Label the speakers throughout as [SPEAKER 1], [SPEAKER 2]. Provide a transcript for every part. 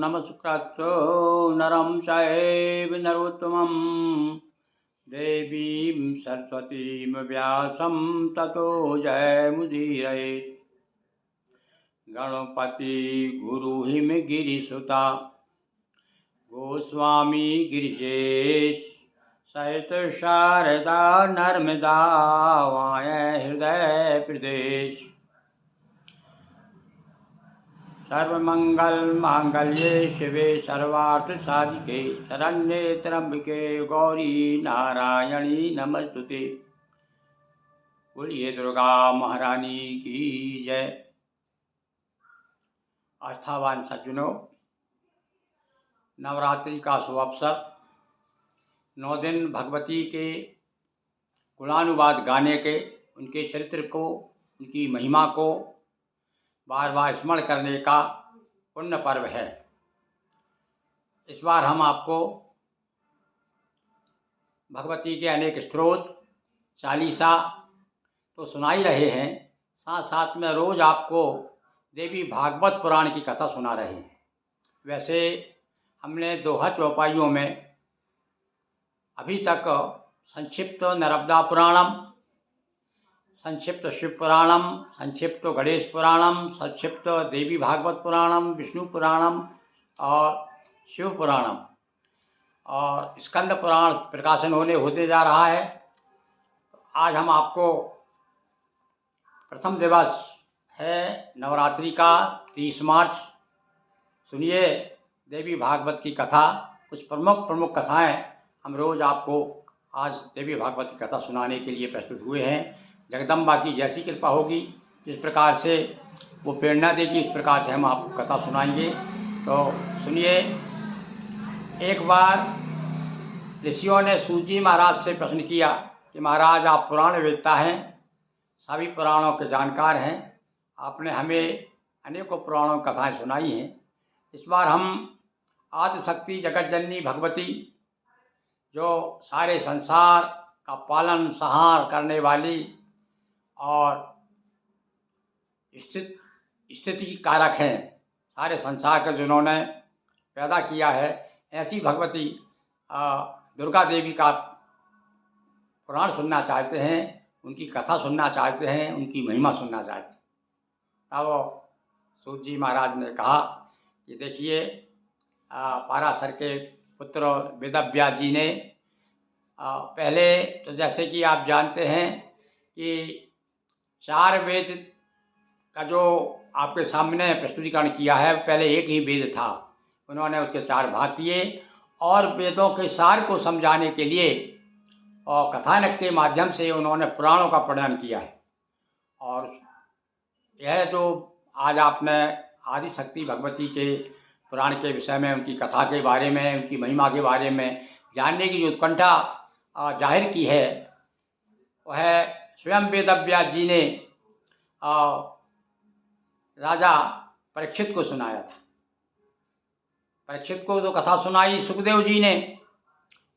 [SPEAKER 1] नमस्कृत्यो नरं चैव नरोत्तमं देवीं सरस्वतीं व्यासं ततो जयमुदीरयेत्। गणपति गुरु हिमगिरिसुता गोस्वामी गिरिजेश सहित शारदा नर्मदा वायं हृदय प्रदेश। सर्वमंगल मांगल्ये शिवे सर्वार्थ साधिके शरण्ये त्र्यंबके गौरी नारायणी नमस्तुते। बोलिए दुर्गा महारानी की जय। आस्थावान सज्जनों, नवरात्रि का शुभ अवसर, 9 दिन भगवती के गुणानुवाद गाने के, उनके चरित्र को, उनकी महिमा को बार बार स्मरण करने का पुण्य पर्व है। इस बार हम आपको भगवती के अनेक स्तोत्र, चालीसा तो सुना ही रहे हैं, साथ साथ में रोज़ आपको देवी भागवत पुराण की कथा सुना रहे हैं। वैसे हमने दोहा चौपाइयों में अभी तक संक्षिप्त नर्मदा पुराणम, संक्षिप्त शिव पुराणम, संक्षिप्त गणेश पुराणम, संक्षिप्त देवी भागवत पुराणम, विष्णु पुराणम और शिव पुराणम और स्कंद पुराण प्रकाशन होते जा रहा है। आज हम आपको प्रथम दिवस है नवरात्रि का 30 मार्च। सुनिए देवी भागवत की कथा। कुछ प्रमुख कथाएं हम रोज़ आपको आज देवी भागवत की कथा सुनाने के लिए प्रस्तुत हुए हैं। जगदम्बा की जैसी कृपा होगी, जिस प्रकार से वो प्रेरणा देगी, इस प्रकार से हम आपको कथा सुनाएंगे। तो सुनिए। एक बार ऋषियों ने सूत जी महाराज से प्रश्न किया कि महाराज, आप पुराण वेदता हैं, सभी पुराणों के जानकार हैं, आपने हमें अनेकों पुराणों कथाएं सुनाई हैं। इस बार हम आदिशक्ति जगत जननी भगवती, जो सारे संसार का पालन संहार करने वाली और स्थिति कारक हैं, सारे संसार का जिन्होंने पैदा किया है, ऐसी भगवती दुर्गा देवी का पुराण सुनना चाहते हैं, उनकी कथा सुनना चाहते हैं, उनकी महिमा सुनना चाहते हैं। तब सूत जी महाराज ने कहा कि देखिए, पाराशर के पुत्र वेदव्यास जी ने पहले तो जैसे कि आप जानते हैं कि 4 वेद का जो आपके सामने प्रस्तुतिकरण किया है, पहले एक ही वेद था, उन्होंने उसके 4 भाग किए और वेदों के सार को समझाने के लिए और कथानक के माध्यम से उन्होंने पुराणों का वर्णन किया है। और यह जो आज आपने आदिशक्ति भगवती के पुराण के विषय में, उनकी कथा के बारे में, उनकी महिमा के बारे में जानने की जो उत्कंठा जाहिर की है, वह स्वयं वेदव्यास जी ने राजा परीक्षित को सुनाया था। परीक्षित को तो कथा सुनाई सुखदेव जी ने,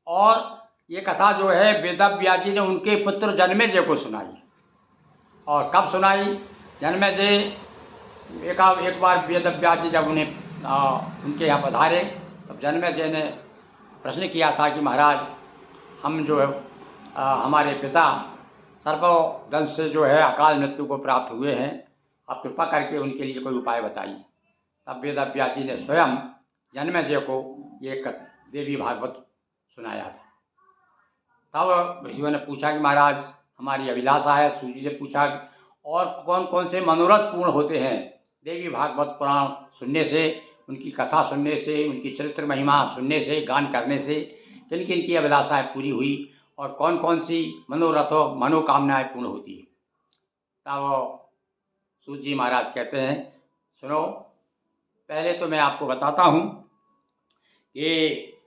[SPEAKER 1] और ये कथा जो है वेदव्यास जी ने उनके पुत्र जन्मेजय को सुनाई। और कब सुनाई? जन्मेजय एक बार वेदव्यास जी जब उनके यहाँ पधारे, तब जन्मेजय ने प्रश्न किया था कि महाराज, हम जो है हमारे पिता सर्पदंश से जो है अकाल मृत्यु को प्राप्त हुए हैं, आप कृपा करके उनके लिए कोई उपाय बताइए। तब वेदव्यास जी ने स्वयं जन्मेजय को ये देवी भागवत सुनाया था। तब ऋषियों ने पूछा कि महाराज, हमारी अभिलाषा है, सूत जी से पूछा और कौन कौन से मनोरथ पूर्ण होते हैं देवी भागवत पुराण सुनने से, उनकी कथा सुनने से, उनकी चरित्र महिमा सुनने से, गान करने से किन किन की अभिलाषाएँ पूरी हुई और कौन कौन सी मनोकामनाएँ पूर्ण होती है। तब सूत जी महाराज कहते हैं, सुनो, पहले तो मैं आपको बताता हूँ कि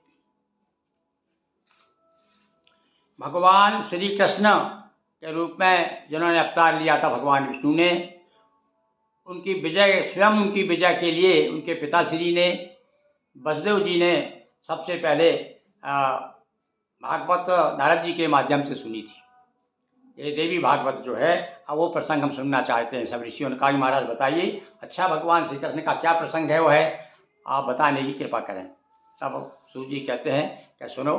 [SPEAKER 1] भगवान श्री कृष्ण के रूप में जिन्होंने अवतार लिया था भगवान विष्णु ने, उनकी विजय, स्वयं उनकी विजय के लिए उनके पिताश्री ने, वसुदेव जी ने सबसे पहले भागवत नारद जी के माध्यम से सुनी थी। ये देवी भागवत जो है, अब वो प्रसंग हम सुनना चाहते हैं। सब ऋषियों ने कहा, महाराज बताइए, अच्छा भगवान श्री कृष्ण का क्या प्रसंग है? वो है आप बताने की कृपा करें। तब सूत जी कहते हैं कि सुनो,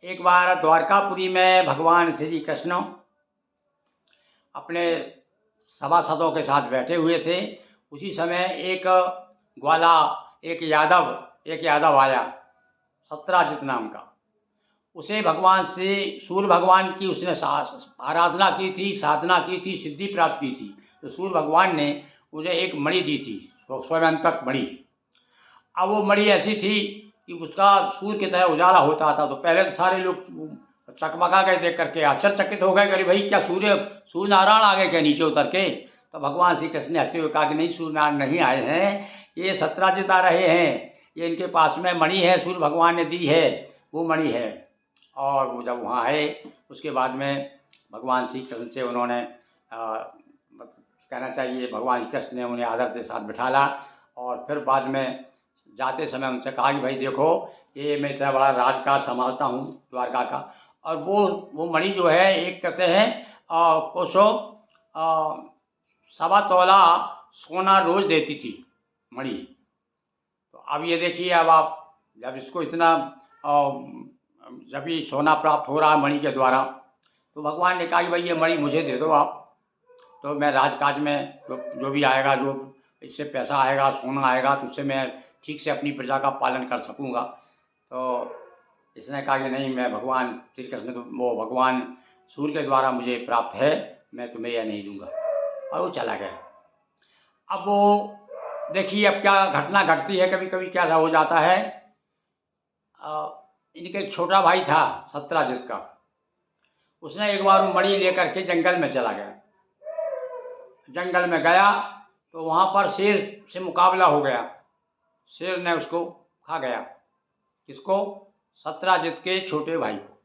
[SPEAKER 1] एक बार द्वारकापुरी में भगवान श्री कृष्ण अपने सभासदों के साथ बैठे हुए थे। उसी समय एक ग्वाला, एक यादव आया, सत्राजित नाम का। उसे भगवान से सूर्य भगवान की उसने आराधना की थी, साधना की थी, सिद्धि प्राप्त की थी। तो सूर्य भगवान ने उन्हें एक मणि दी थी, स्वयंतक मणि। अब वो मणि ऐसी थी कि उसका सूर्य की तरह उजाला होता था। तो पहले तो सारे लोग चकमका गए देख करके, आश्चर्यचकित हो गए, अरे भाई क्या सूर्य नारायण आ गए क्या नीचे उतर के? तो भगवान श्री कृष्ण ने हंसते हुए कहा कि नहीं, सूर्य नारायण नहीं आए हैं, ये सत्राजित आ रहे हैं। ये इनके पास में मणि है, सूर्य भगवान ने दी है, वो मणि है। और वो जब वहाँ आए, उसके बाद में भगवान श्री कृष्ण से उन्होंने कहना चाहिए, भगवान श्री कृष्ण ने उन्हें आदर के साथ बिठाला। और फिर बाद में जाते समय उनसे कहा कि भाई देखो, ये मैं इतना बड़ा राजकाज संभालता हूँ द्वारका का, और वो मणि जो है, एक कहते हैं कोसो 1.25 तोला सोना रोज देती थी मणि। तो अब ये देखिए, अब आप जब इसको इतना जब ये सोना प्राप्त हो रहा है मणि के द्वारा, तो भगवान ने कहा कि भाई ये मणि मुझे दे दो आप, तो मैं राजकाज में जो भी आएगा, जो इससे पैसा आएगा, सोना आएगा, तो उससे मैं ठीक से अपनी प्रजा का पालन कर सकूँगा। तो इसने कहा कि नहीं, मैं भगवान श्री कृष्ण को, वो भगवान सूर्य के द्वारा मुझे प्राप्त है, मैं तुम्हें यह नहीं दूंगा। और वो चला गया। अब वो देखिए, अब क्या घटना घटती है, कभी कभी क्या हो जाता है। इनके एक छोटा भाई था सत्राजित का, उसने एक बार वो मणि लेकर के जंगल में चला गया। जंगल में गया तो वहाँ पर शेर से मुकाबला हो गया। शेर ने उसको खा गया। किसको? सत्राजित के छोटे भाई को।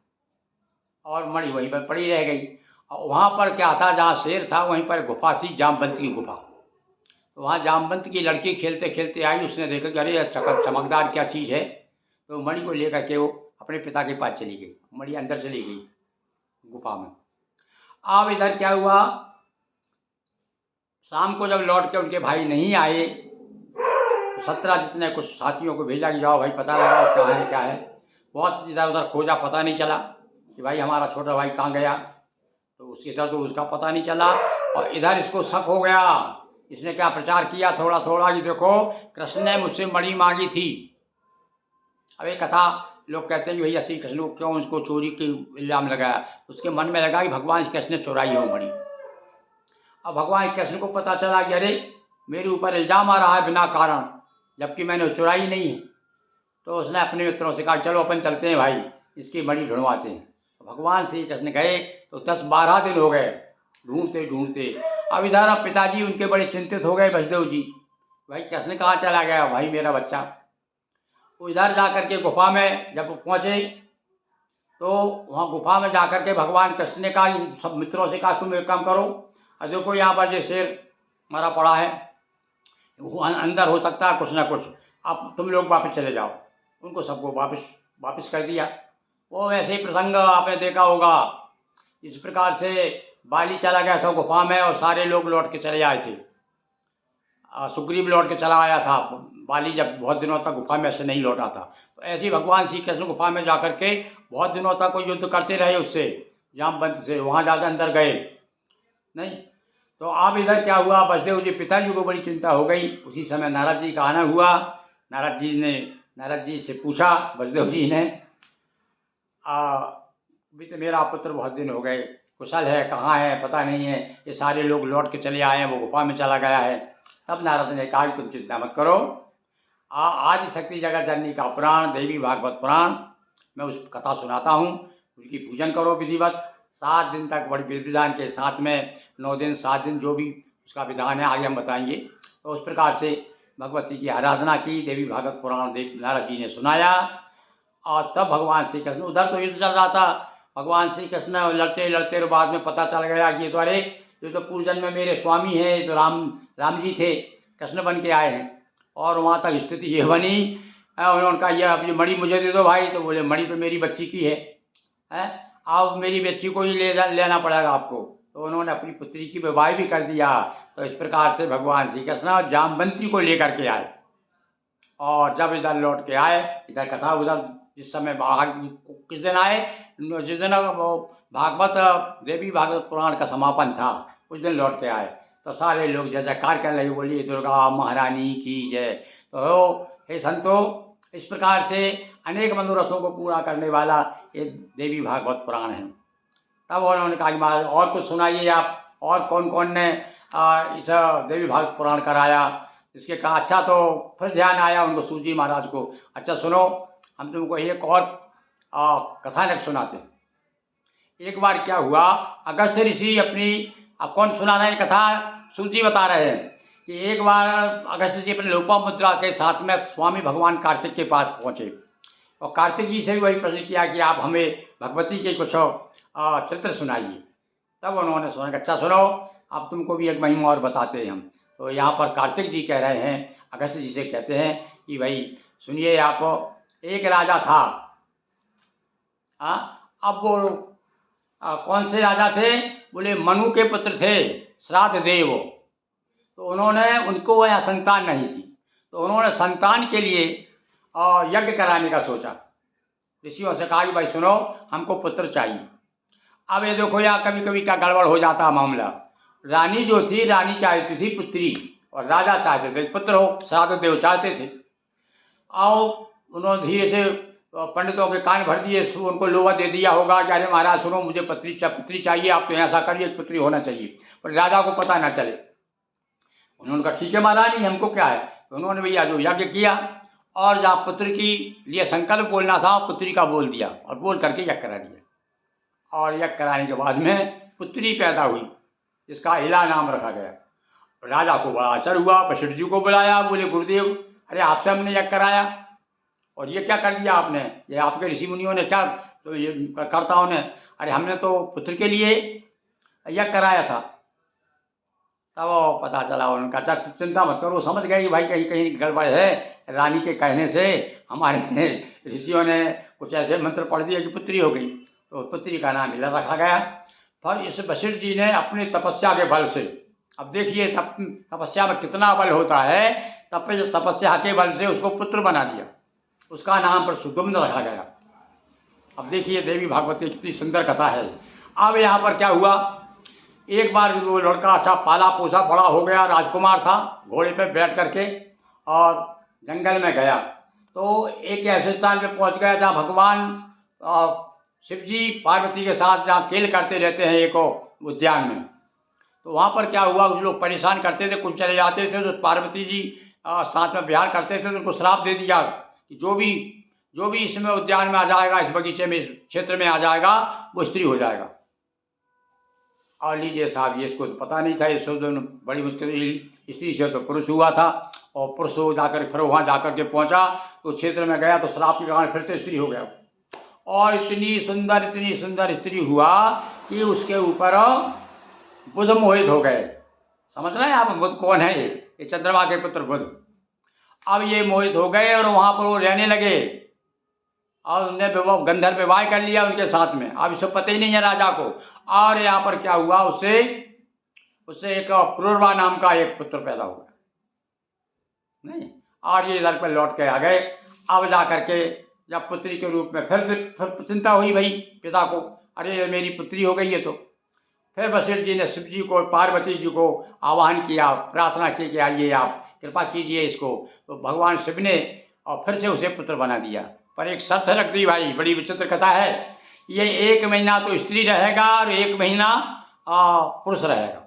[SPEAKER 1] और मणि वहीं पर पड़ी रह गई। और वहाँ पर क्या था, जहाँ शेर था वहीं पर गुफा थी, जामवंत की गुफा। तो वहाँ जामवंत की लड़की खेलते खेलते आई, उसने देखा कि अरे चमकदार क्या चीज़ है। तो मणि को लेकर के वो अपने पिता के पास चली गई। मणि अंदर चली गई गुफा में। अब इधर क्या हुआ, शाम को जब लौट के उनके भाई नहीं आए, तो सत्राजित ने कुछ साथियों को भेजा कि जाओ भाई पता लगाओ क्या है क्या है। बहुत इधर उधर खोजा, पता नहीं चला कि भाई हमारा छोटा भाई कहाँ गया। तो उसके इधर तो उसका पता नहीं चला, और इधर इसको शक हो गया। इसने क्या प्रचार किया थोड़ा थोड़ा कि देखो, कृष्ण ने मुझसे मणि मांगी थी। अब एक कथा लोग कहते हैं कि भैया श्री कृष्ण को क्यों उसको चोरी के इल्ज़ाम लगाया। उसके मन में लगा कि भगवान श्री कृष्ण ने चुराई हो मणि। अब भगवान श्री कृष्ण को पता चला कि अरे मेरे ऊपर इल्ज़ाम आ रहा है बिना कारण, जबकि मैंने चुराई नहीं है। तो उसने अपने मित्रों से कहा चलो अपन चलते हैं भाई, इसकी मणि ढूंढवाते हैं। भगवान श्री कृष्ण गए तो 10-12 दिन हो गए ढूंढते ढूंढते। अब इधर अब पिताजी उनके बड़े चिंतित हो गए, वसुदेव जी, भाई कृष्ण कहाँ चला गया भाई मेरा बच्चा। तो इधर जा कर के गुफा में जब पहुँचे, तो वहाँ गुफा में जा कर के भगवान कृष्ण ने कहा, सब मित्रों से कहा तुम एक काम करो, और देखो यहाँ पर जो शेर मरा पड़ा है, वो अंदर हो सकता है कुछ ना कुछ, अब तुम लोग वापस चले जाओ। उनको सबको वापस कर दिया। वो वैसे ही प्रसंग आपने देखा होगा। इस प्रकार से बाली चला गया था गुफा में, और सारे लोग लौट के चले आए थे। सुग्रीव लौट के चला आया था, बाली जब बहुत दिनों तक गुफा में से नहीं लौटा था। तो ऐसे ही भगवान श्री कृष्ण गुफा में जा कर के बहुत दिनों तक वो युद्ध करते रहे उससे, जामवंत से। वहाँ जाकर अंदर गए नहीं। तो अब इधर क्या हुआ, वसुदेव जी पिताजी को बड़ी चिंता हो गई। उसी समय नारद जी का आना हुआ। नारद जी से पूछा वसुदेव जी ने, अभी तो मेरा पुत्र बहुत दिन हो गए, कुशल है, कहाँ है पता नहीं है, ये सारे लोग लौट के चले आए हैं, वो गुफा में चला गया है। तब नारद ने कहा कि तुम चिंता मत करो, आदि शक्ति जगत जननी का पुराण, देवी भागवत पुराण, मैं उस कथा सुनाता हूँ, उसकी पूजन करो विधिवत। 7 दिन तक बड़ी विधि विधान के साथ में, 9 दिन 7 दिन जो भी उसका विधान है आगे हम बताएंगे। तो उस प्रकार से भगवती की आराधना की, देवी भागवत पुराण नारद जी ने सुनाया। और तब भगवान श्री कृष्ण, उधर तो युद्ध चल रहा था, भगवान श्री कृष्ण लड़ते लड़ते बाद में पता चल गया कि ये तो अरे ये तो पूर्व जन्म में मेरे स्वामी हैं, ये तो राम जी थे, कृष्ण बन के आए हैं। और वहाँ तक स्थिति ये बनी, उन्होंने कहा ये अब ये मणि मुझे दे दो भाई। तो बोले मणि तो मेरी बच्ची की है, अब मेरी बच्ची को ही लेना पड़ेगा आपको। तो उन्होंने अपनी पुत्री की विवाह भी कर दिया। तो इस प्रकार से भगवान श्री कृष्ण जामवंती को लेकर के आए। और जब इधर लौट के आए, इधर कथा उधर जिस समय किस दिन आए, जिस दिन वो भागवत देवी भागवत पुराण का समापन था, उस दिन लौट के आए। तो सारे लोग जय जयकार करने लगे, बोलिए दुर्गा महारानी की जय। तो हे संतो, इस प्रकार से अनेक मनोरथों को पूरा करने वाला ये देवी भागवत पुराण है। तब उन्होंने कहा कि महाराज और कुछ सुनाइए आप, और कौन कौन ने इस देवी भागवत पुराण कराया। इसके कहा अच्छा, तो फिर ध्यान आया उनको सूत जी महाराज को, अच्छा सुनो, हम तुमको एक और कथानक सुनाते हैं। एक बार क्या हुआ, अगस्त्य ऋषि अपनी, अब कौन सुना रहे हैं कथा, सूत जी बता रहे हैं कि एक बार अगस्त्य जी अपने लोपामुद्रा के साथ में स्वामी भगवान कार्तिक के पास पहुँचे और कार्तिक जी से भी वही प्रश्न किया कि आप हमें भगवती के कुछ चित्र सुनाइए। तब उन्होंने सुना कि अच्छा सुनो, अब तुमको भी एक महिमा और बताते हैं हम। तो यहाँ पर कार्तिक जी कह रहे हैं, अगस्त्य जी से कहते हैं कि भाई सुनिए, आप, एक राजा था। अब वो कौन से राजा थे, बोले मनु के पुत्र थे, श्राद्ध देव। तो उन्होंने, उनको वह संतान नहीं थी, तो उन्होंने संतान के लिए यज्ञ कराने का सोचा। ऋषियों से कहा कि भाई सुनो, हमको पुत्र चाहिए। अब ये देखो, यहाँ कभी कभी क्या गड़बड़ हो जाता है मामला। रानी जो थी, रानी चाहती थी पुत्री और राजा चाहते थे पुत्र हो, श्राद्ध देव चाहते थे। और उन्होंने धीरे से पंडितों के कान भर दिए, उनको लोहा दे दिया होगा कि अरे महाराज सुनो, मुझे पुत्री चाहिए, आप तो ऐसा करिए, पुत्री होना चाहिए, पर राजा को पता ना चले। उन्होंने कहा ठीक है महारानी, हमको क्या है। तो उन्होंने भैया जो यज्ञ किया और जहाँ पुत्र की लिए संकल्प बोलना था, पुत्री का बोल दिया और बोल करके यज्ञ करा दिया। और यज्ञ कराने के बाद में पुत्री पैदा हुई, जिसका इला नाम रखा गया। राजा को बड़ा आश्चर्य हुआ, वशिष्ठ जी को बुलाया, बोले गुरुदेव, अरे आपसे हमने यज्ञ कराया और ये क्या कर दिया आपने, ये आपके ऋषि मुनियों ने क्या, तो ये कर्ताओं ने, अरे हमने तो पुत्र के लिए यज्ञ कराया था। तब वो पता चला, उनका अच्छा चिंता मत करो, समझ गए कि भाई कहीं कहीं गड़बड़ है, रानी के कहने से हमारे ऋषियों ने कुछ ऐसे मंत्र पढ़ दिए कि पुत्री हो गई। तो पुत्री का नाम इला रखा गया। फिर इस वशिष्ठ जी ने अपनी तपस्या के बल से, अब देखिए तपस्या में कितना बल होता है, तपस्या के बल से उसको पुत्र बना दिया, उसका नाम पर सुदुम्न रखा गया। अब देखिए देवी भागवत की कितनी सुंदर कथा है। अब यहाँ पर क्या हुआ, एक बार वो लड़का अच्छा पाला पोसा बड़ा हो गया, राजकुमार था, घोड़े पे बैठ करके और जंगल में गया। तो एक ऐसे स्थान पे पहुँच गया जहाँ भगवान शिव जी पार्वती के साथ जहाँ खेल करते रहते हैं एक उद्यान में। तो वहाँ पर क्या हुआ, कुछ लोग परेशान करते थे, कुछ चले जाते थे, तो पार्वती जी साथ में विहार करते थे, तो उनको श्राप दे दिया कि जो भी इसमें उद्यान में आ जाएगा, इस बगीचे में, इस क्षेत्र में आ जाएगा, वो स्त्री हो जाएगा। और लीजिए साहब, ये इसको तो पता नहीं था, ये सब बड़ी मुश्किल, स्त्री से तो पुरुष हुआ था, और पुरुष हो जाकर फिर वहाँ जाकर के पहुँचा तो क्षेत्र में गया, तो श्राप के कारण फिर से स्त्री हो गया। और इतनी सुंदर स्त्री हुआ कि उसके ऊपर बुध मोहित हो गए। समझ रहे हैं आप, बुध कौन है, ये चंद्रमा के पुत्र बुध। अब ये मोहित हो गए और वहाँ पर वो रहने लगे और उनने गंधर्व विवाह कर लिया उनके साथ में। अब इसको पता ही नहीं है राजा को। और यहाँ पर क्या हुआ, उससे एक पुरुरवा नाम का एक पुत्र पैदा हुआ नहीं, और ये इधर पर लौट के आ गए। अब जा करके जब पुत्री के रूप में फिर चिंता हुई भाई पिता को, अरे मेरी पुत्री हो गई है। तो फिर वशिष्ठ जी ने शिव जी को, पार्वती जी को आह्वान किया, प्रार्थना की कि आइए आप कृपा कीजिए इसको। तो भगवान शिव ने और फिर से उसे पुत्र बना दिया, पर एक शर्त रख दी भाई, बड़ी विचित्र कथा है। ये 1 महीना तो स्त्री रहेगा और 1 महीना पुरुष रहेगा।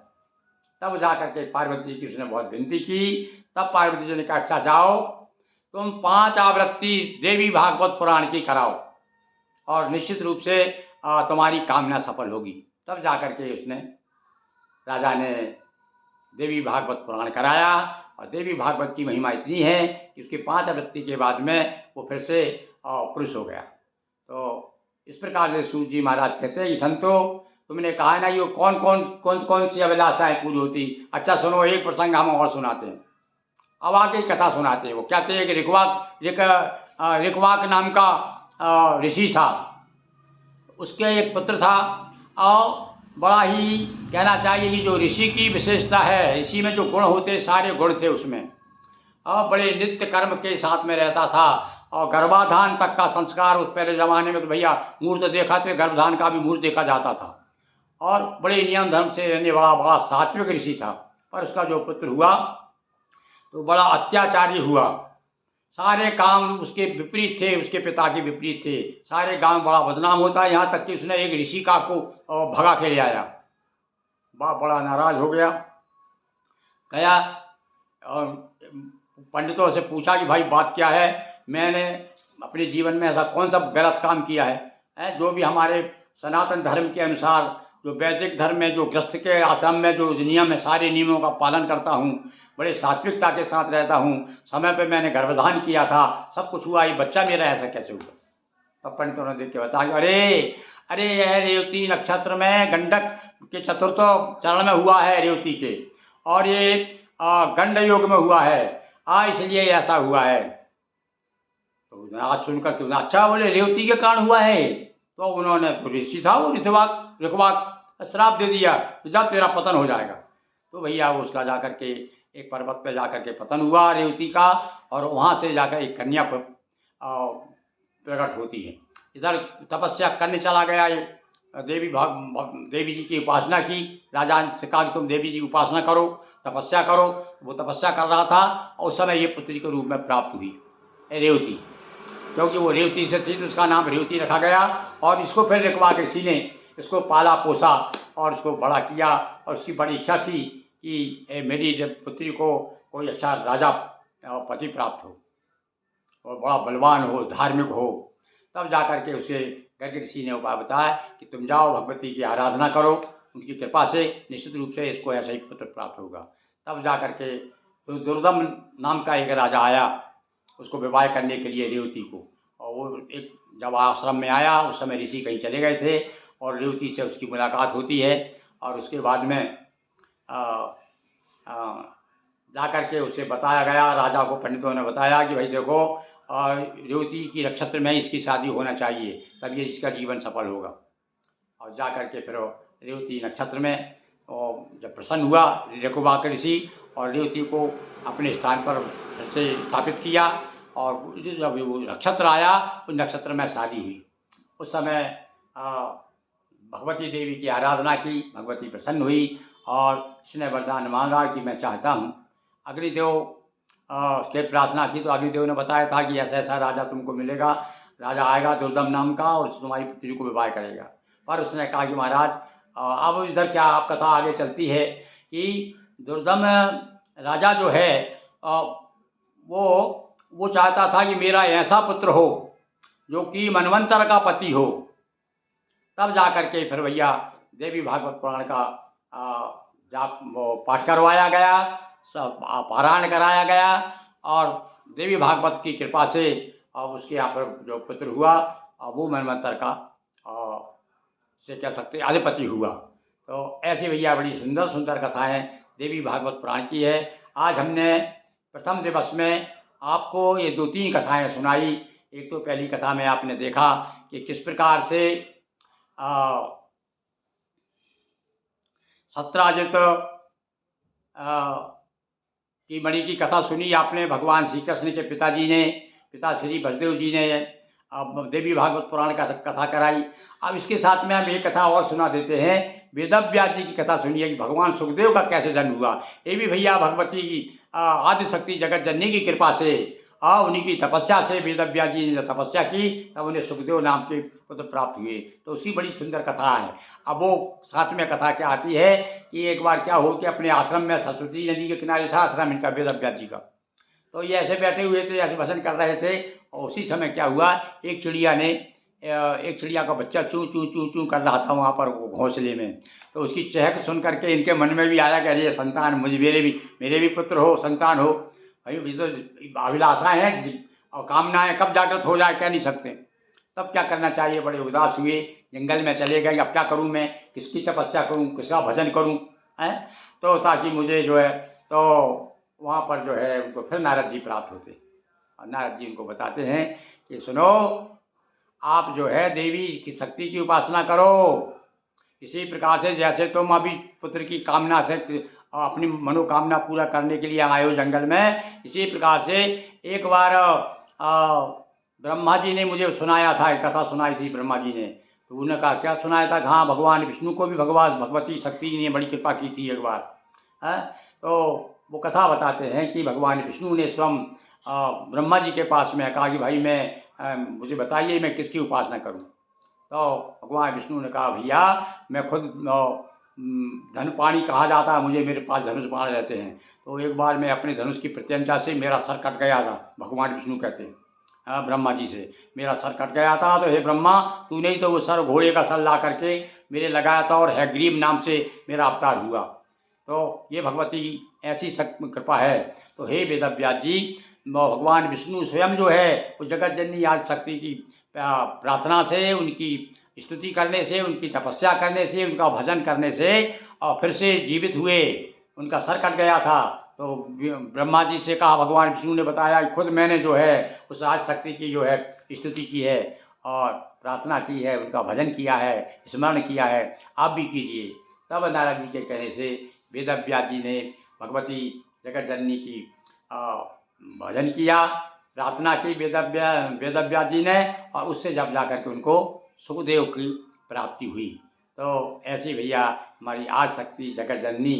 [SPEAKER 1] तब जा करके पार्वती जी की उसने बहुत विनती की। तब पार्वती जी ने कहा अच्छा जाओ, तुम 5 आवृत्ति देवी भागवत पुराण की कराओ और निश्चित रूप से तुम्हारी कामना सफल होगी। तब जा करके उसने, राजा ने देवी भागवत पुराण कराया। और देवी भागवत की महिमा इतनी है कि उसके 5 आवृत्ति के बाद में वो फिर से पुरुष हो गया। तो इस प्रकार से सूत जी महाराज कहते हैं कि संतो, तुमने कहा ना ये कौन सी अभिलाषाएँ पूरी होती। अच्छा सुनो, एक प्रसंग हम और सुनाते हैं, अब आगे कथा सुनाते हैं। वो कहते हैं कि ऋक्वाक नाम का ऋषि था, उसके एक पुत्र था। और बड़ा ही कहना चाहिए कि जो ऋषि की विशेषता है, ऋषि में जो गुण होते सारे गुण थे उसमें। और बड़े नित्य कर्म के साथ में रहता था। और गर्भाधान तक का संस्कार उस पहले ज़माने में तो भैया मुहूर्त देखा तो गर्भाधान का भी मुहूर्त देखा जाता था। और बड़े नियम धर्म से रहने वाला बड़ा सात्विक ऋषि था। पर उसका जो पुत्र हुआ तो बड़ा अत्याचारी हुआ। सारे काम उसके विपरीत थे, उसके पिता के विपरीत थे। सारे गांव बड़ा बदनाम होता है, यहाँ तक कि उसने एक ऋषि का को भगा के ले आया। बाप बड़ा नाराज हो गया। गया और पंडितों से पूछा कि भाई बात क्या है, मैंने अपने जीवन में ऐसा कौन सा गलत काम किया है? जो भी हमारे सनातन धर्म के अनुसार, जो वैदिक धर्म में, जो गृहस्थ के आश्रम में जो नियम है, सारे नियमों का पालन करता हूँ, बड़े सात्विकता के साथ रहता हूँ, समय पे मैंने गर्भधान किया था, सब कुछ हुआ, ये बच्चा मेरा ऐसा कैसे हुआ? तब पंडितों ने देख के बताया, अरे अरे यह रेवती नक्षत्र में गंडक के चतुर्थ चरण में हुआ है रेवती के, और ये गंड योग में हुआ है, इसलिए ऐसा हुआ है। तो आज सुनकर क्यों अच्छा बोले रेवती के कारण हुआ है। तो उन्होंने तो ऋषि था वो ऋक्वाक श्राप दे दिया तो जब तेरा पतन हो जाएगा। तो भैया वो उसका जाकर के एक पर्वत पे जाकर के पतन हुआ रेवती का, और वहाँ से जाकर एक कन्या प्रकट होती है। इधर तपस्या करने चला गया ये देवी जी की उपासना की। राजा से कहा कि तुम देवी जी की उपासना करो, तपस्या करो। वो तपस्या कर रहा था और उस समय ये पुत्री के रूप में प्राप्त हुई रेवती। क्योंकि वो रेवती से थी तो उसका नाम रेवती रखा गया। और इसको फिर ऋक्वाक ऋषि ने इसको पाला पोसा और इसको बड़ा किया। और उसकी बड़ी इच्छा थी कि मेरी पुत्री को कोई अच्छा राजा पति प्राप्त हो और बड़ा बलवान हो, धार्मिक हो। तब जाकर के उसे गर्ग ऋषि ने उपाय बताया कि तुम जाओ भगवती की आराधना करो, उनकी कृपा से निश्चित रूप से इसको ऐसा ही पुत्र प्राप्त होगा। तब जाकर के तो दुर्दम नाम का एक राजा आया उसको विवाह करने के लिए रेवती को। और वो एक जब आश्रम में आया उस समय ऋषि कहीं चले गए थे और रेवती से उसकी मुलाकात होती है। और उसके बाद में जाकर के उसे बताया गया, राजा को पंडितों ने बताया कि भाई देखो रेवती की नक्षत्र में इसकी शादी होना चाहिए, तब ये इसका जीवन सफल होगा। और जाकर के फिर रेवती नक्षत्र में जब प्रसन्न हुआ ऋक्वाक ऋषि और रेवती को अपने स्थान पर फिर से स्थापित किया। और जब वो नक्षत्र आया उस नक्षत्र में शादी हुई। उस समय भगवती देवी की आराधना की, भगवती प्रसन्न हुई और इसने वरदान मांगा कि मैं चाहता हूँ। अग्निदेव के प्रार्थना की तो अग्निदेव ने बताया था कि ऐसा ऐसा राजा तुमको मिलेगा, राजा आएगा दुर्दम नाम का और तुम्हारी पुत्री को विवाह करेगा। पर उसने कहा कि महाराज अब इधर क्या आप कथा आगे चलती है कि दुर्दम राजा जो है वो चाहता था कि मेरा ऐसा पुत्र हो जो कि मनवंतर का पति हो। तब जाकर के फिर भैया देवी भागवत पुराण का जाप पाठ करवाया गया, सब पारायण कराया गया और देवी भागवत की कृपा से अब उसके यहाँ पर जो पुत्र हुआ वो मनवंतर का से कह सकते अधिपति हुआ। तो ऐसी भैया बड़ी सुंदर सुंदर कथाएं देवी भागवत पुराण की है। आज हमने प्रथम दिवस में आपको ये 2-3 कथाएं सुनाई। एक तो पहली कथा में आपने देखा कि किस प्रकार से सत्राजित की मणि की कथा सुनी आपने। भगवान श्री कृष्ण के पिता श्री वसुदेव जी ने देवी भागवत पुराण का कथा कराई। अब इसके साथ में हम एक कथा और सुना देते हैं। वेदव्यास जी की कथा सुनिए कि भगवान सुखदेव का कैसे जन्म हुआ। ये भी भैया भगवती की आदिशक्ति जगत जननी की कृपा से उन्हीं की तपस्या से वेदव्यास जी ने तपस्या की तब उन्हें सुखदेव नाम के पुत्र प्राप्त हुए। तो उसकी बड़ी सुंदर कथा है। अब वो साथ में कथा क्या आती है कि एक बार क्या हो कि अपने आश्रम में सरस्वती नदी के किनारे था आश्रम इनका वेदव्यास जी का। तो ये ऐसे बैठे हुए थे, ऐसे भजन कर रहे थे और उसी समय क्या हुआ एक चिड़िया का बच्चा चूँ चूँ चूँ चूँ कर रहा था वहाँ पर घोंसले में। तो उसकी चहक सुन करके इनके मन में भी आया कि अरे संतान मेरे भी पुत्र हो, संतान हो। भाई भी तो अभिलाषाएँ हैं और कामनाएँ कब जागृत हो जाए कह नहीं सकते। तब क्या करना चाहिए, बड़े उदास हुए, जंगल में चले गए। अब क्या करूँ मैं, किसकी तपस्या करूँ, किसका भजन करूँ तो ताकि मुझे जो है तो वहाँ पर जो है उनको फिर नारद जी प्राप्त होते और नारद जी उनको बताते हैं कि सुनो आप जो है देवी की शक्ति की उपासना करो। इसी प्रकार से जैसे तुम अभी पुत्र की कामना से अपनी मनोकामना पूरा करने के लिए आए हो जंगल में। इसी प्रकार से एक बार ब्रह्मा जी ने मुझे सुनाया था, एक कथा सुनाई थी ब्रह्मा जी ने। तो उन्होंने कहा क्या सुनाया था, हाँ भगवान विष्णु को भी भगवती शक्ति ने बड़ी कृपा की थी एक बार है। तो वो कथा बताते हैं कि भगवान विष्णु ने स्वयं ब्रह्मा जी के पास में कहा कि भाई मुझे बताइए मैं किसकी उपासना करूं। तो भगवान विष्णु ने कहा भैया मैं खुद धन पाणी कहा जाता है, मुझे मेरे पास धनुष बाण रहते हैं। तो एक बार मैं अपने धनुष की प्रत्यंचा से मेरा सर कट गया था। भगवान विष्णु कहते हैं ब्रह्मा जी से, मेरा सर कट गया था। तो हे ब्रह्मा तूने ही तो वो सर घोड़े का सर ला करके मेरे लगाया था और हैग्रीव नाम से मेरा अवतार हुआ। तो ये भगवती ऐसी कृपा है। तो हे वेदव्यास जी, भगवान विष्णु स्वयं जो है वो जगत जननी आदि शक्ति की प्रार्थना से, उनकी स्तुति करने से, उनकी तपस्या करने से, उनका भजन करने से और फिर से जीवित हुए। उनका सर कट गया था तो ब्रह्मा जी से कहा, भगवान विष्णु ने बताया खुद मैंने जो है उस आदि शक्ति की जो है स्तुति की है और प्रार्थना की है, उनका भजन किया है, स्मरण किया है, आप भी कीजिए। तब नारद जी के कहने से वेदव्यास जी ने भगवती जगत जननी की भजन किया, प्रार्थना की वेदव्यास जी ने, और उससे जब जा करके उनको सुखदेव की प्राप्ति हुई। तो ऐसी भैया हमारी आदि शक्ति जगत जननी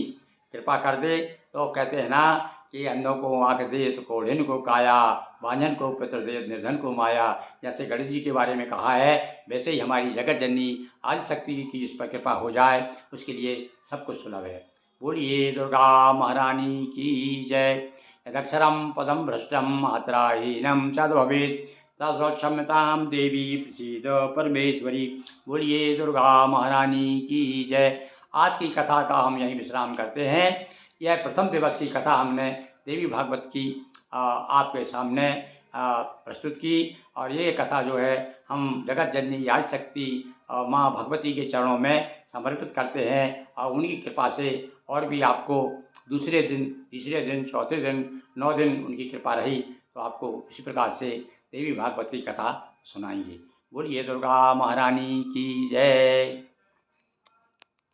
[SPEAKER 1] कृपा कर दे। तो कहते हैं ना कि अंधों को आँख दे तो कोढ़िन को काया, बांझन को पुत्र दे निर्धन को माया। जैसे गणेश जी के बारे में कहा है, वैसे ही हमारी जगत जननी आदि शक्ति की जिस पर कृपा हो जाए उसके लिए सब कुछ सुलभ है। बोलिए दुर्गा महारानी की जय। यदक्षरं पदं भ्रष्टं मात्राहीनं च भवेत् तत्क्षम्यतां देवी प्रसीद परमेश्वरी। बोलिए दुर्गा महारानी की जय। आज की कथा का हम यहीं विश्राम करते हैं। यह प्रथम दिवस की कथा हमने देवी भागवत की आपके सामने प्रस्तुत की। और ये कथा जो है हम जगत जननी आदि शक्ति माँ भगवती के चरणों में समर्पित करते हैं और उनकी कृपा से और भी आपको दूसरे दिन, तीसरे दिन, चौथे दिन, 9 दिन उनकी कृपा रही तो आपको इसी प्रकार से देवी भागवत की कथा सुनाएंगे। बोलिए दुर्गा महारानी की जय।